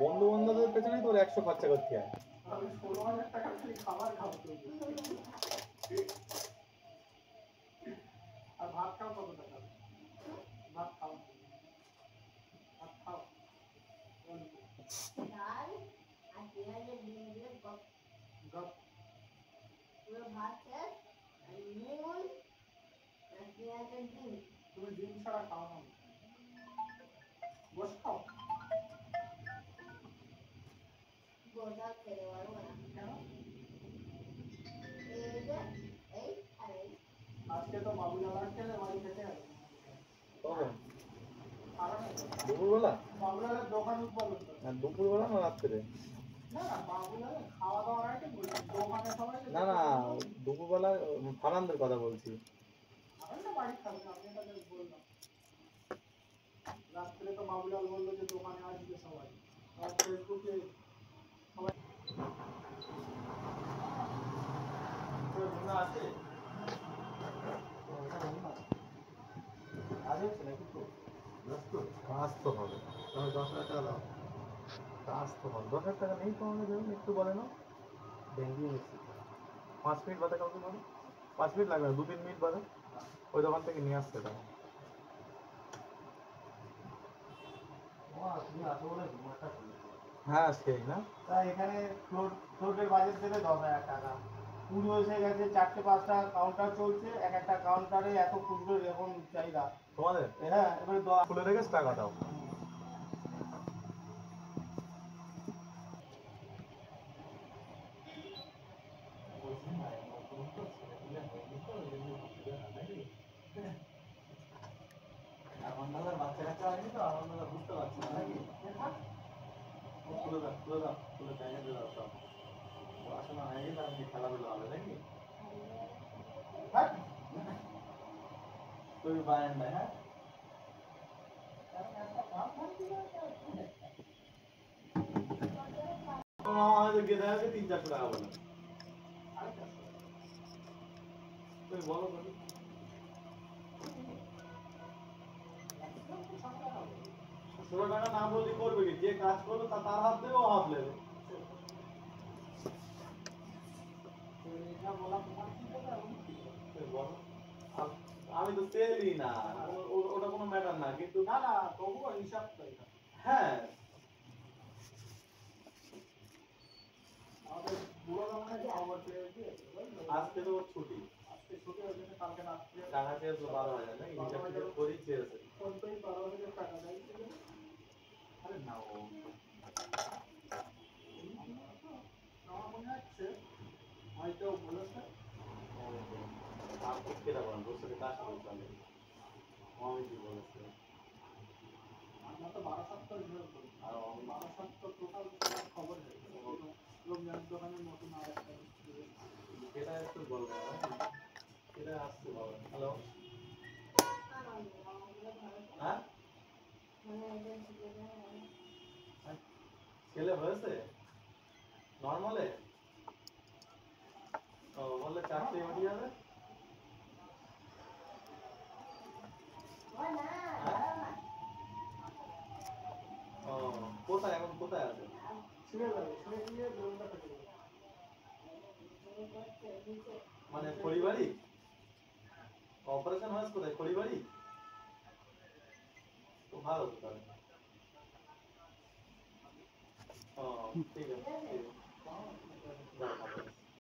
বন্ধু বান্ধবদের পেছনেই তোর 100 খরচা করতে হয়। আমি 16,000 টাকা খালি খাবার খাবো তো। আর ভাত খাও কত টাকা? ভাত খাও। ভাত খাও। ডাল আর পেঁয়াজের ডিম দিয়ে গপ গপ পুরো ভাত শেষ আর নুন আর পেঁয়াজের ডিম। তুমি ডিম ছাড়া খাও না। বস খাও। গোটা খেতে পারবো না। কেন? এই যে এই আর এই আজকে তো বাবুলাল আঙ্কেল বাড়ি থেকে আসবে। কখন? খাবে না? দুপুরবেলা? বাবুলালের দোকান উদ্বোধন করবে। না দুপুরবেলা না রাত্রে? না না বাবুলালের খাওয়া দাওয়ার আগে বলছি দোকানে সবাই না না দুপুরবেলা ফারানদের কথা বলছি। আমি তো বাড়ি খাবো না, আমি তাদের বললাম রাত্রে তো বাবুলাল বললো যে দোকানে আসবে সবাই আর ফেসবুকে সবাই আছে আজ হচ্ছে নাকি তো কাজ তো হবে। তাহলে 10,000 টাকা দাও। কাজ তো হবে। 10,000 টাকা নেই পাওয়া যাবে একটু বলে না। ভেঙ্গিয়ে নিচ্ছি 5 মিনিট বাদে কাউকে বলো। 5 মিনিট লাগবে না 2-3 মিনিট বাদে ওই দোকান থেকে নিয়ে আসতে টাকা। হ্যাঁ সেই না তা এখানে ফ্লোটের বাজেট দেবে 10,000 টাকা পুরো এসে গেছে 4-5টা কাউন্টার চলছে এক একটা কাউন্টারে এত ক্ষুদ্র এরকম চাহিদা তোমাদের। হ্যাঁ এবারে খুলে রেখে টাকা দাও। বাচ্চা কাচ্চা হয়নি তো আমার বুঝতে পারছি না নাকি খুলে দাও খুলে দাও খুলে জায়গা দিয়ে দাও সব পড়াশোনা হয়ে গেলে আপনি খেলাধুলা হবে নাকি তুই বারান্দায় হ্যাঁ আমাদের গেদা আছে 300-400 টাকা বলে তুমি বলো বলি 16 টাকা না বললে করবে কি যে কাজ করবে তার হাত দেবে ও হাত নেবে আমি তো সেলই না ওটা কোনো ম্যাটার না কিন্তু না না তবুও হিসাব তো এটা হ্যাঁ আমাদের বুড়ো দোকানে খবর পেয়েছি আজকে তো ওর ছুটি আজকে ছুটি হয়ে গেছে কালকে রাত্রে টাকা চেয়েছিল 12,000 নাকি হিসাব টিসাব করেই চেয়েছে ফোন পে 12,000 টাকা দেয় আরে না ও আমার মনে হচ্ছে হয়তো বলেছে आप कितना बन दूसरे का साथ चले मम्मी जी बोले थे আমরা তো 12-7 জোর করি আর 12-7 টোটাল খবর হয়েছে রমজান দোকানের নতুন আর একটা এটা একটু বলবো এটা আসছে বাবা হ্যালো হ্যাঁ ছেলে হয়েছে নরমালে ও বললে 4टे উঠে যাবে ও কোথায় এখন কোথায় আছে ছিঁড়ে যাবে ছিঁড়ে গিয়ে দোলটা কেটে যাবে মানে খড়িবাড়ি অপারেশন হয়েছে কোথায় খড়িবাড়ি তো ভালো তো তাহলে ও ঠিক আছে